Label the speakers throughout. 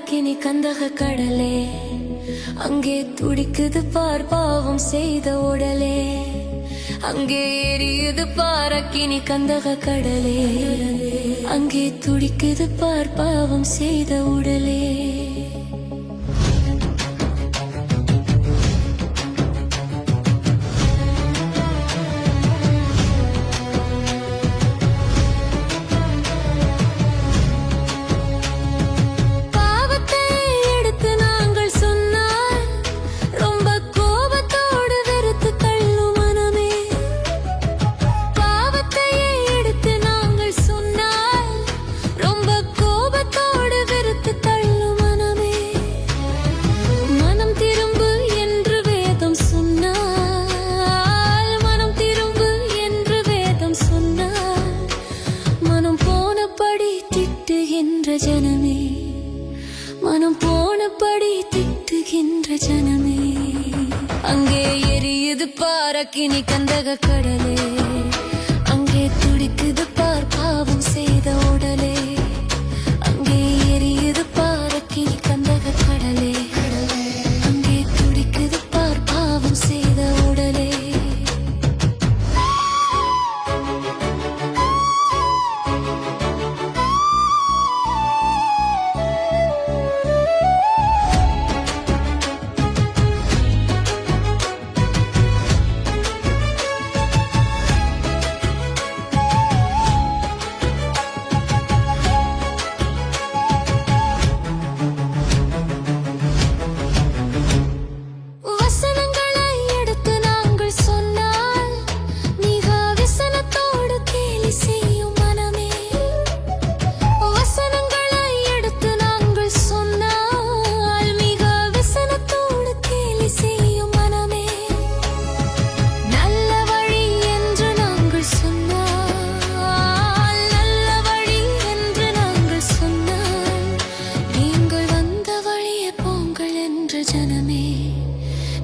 Speaker 1: Guinea கந்தக கடலே அங்கே துடிக்குது பார் பாவம் செய்த உடலே அங்கே எரியுது பார் கினி கந்தக கடலே அங்கே துடிக்குது பார் பாவம் செய்த உடலே ஜனமே மனம் போனபடி திட்டுகின்ற ஜனமே அங்கே எரியுது பார் அக்கினி கந்தக கடலே அங்கே துடிக்குது பார் பாவம் செய்த உடலே அங்கே எரியுது பார் அக்கினி கந்தக கடலே அங்கே துடிக்குது பார் பாவம் செய்த உடலே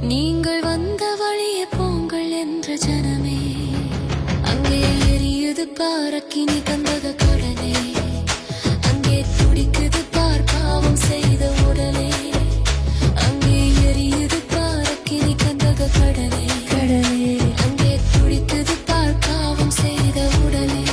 Speaker 1: நீங்கள் வந்த வழியே போங்கள் என்ற ஜனமே அங்கே எரியுது பார் அக்கினி கந்தக கடலே அங்கே துடிக்குது பார் பாவம் செய்த உடலே அங்கே எரியுது பார் அக்கினி கந்தக கடலே அங்கே துடிக்குது பார் பாவம் செய்த உடலே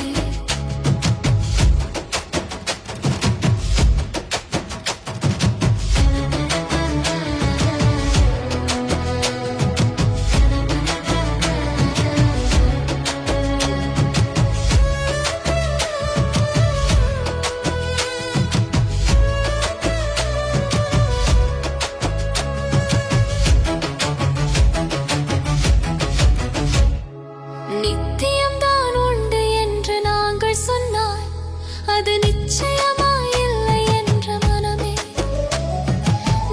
Speaker 1: நித்தியம்தான் உண்டு என்று நாங்கள் சொன்னால் அது நிச்சயமாயில்லை என்ற மனமே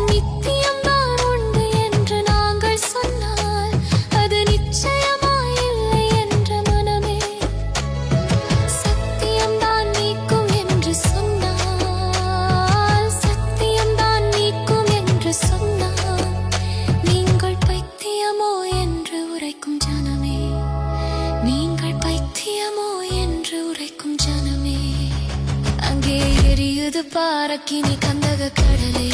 Speaker 1: நித்தியம்தான் உண்டு என்று நாங்கள் சொன்னால் அது நிச்சயமாயில்லை என்ற மனமே சத்தியம்தான் நீக்கும் என்று சொன்னால் சத்தியம்தான் நீக்கும் என்று சொன்னால் நீங்கள் பைத்தியமோ என்று உரைக்கும் ஜனமே நீங்கள் பைத்தியமோ என்று உரைக்கும் ஜனமே அங்கே எரியுது பார் அக்கினி கந்தக கடலே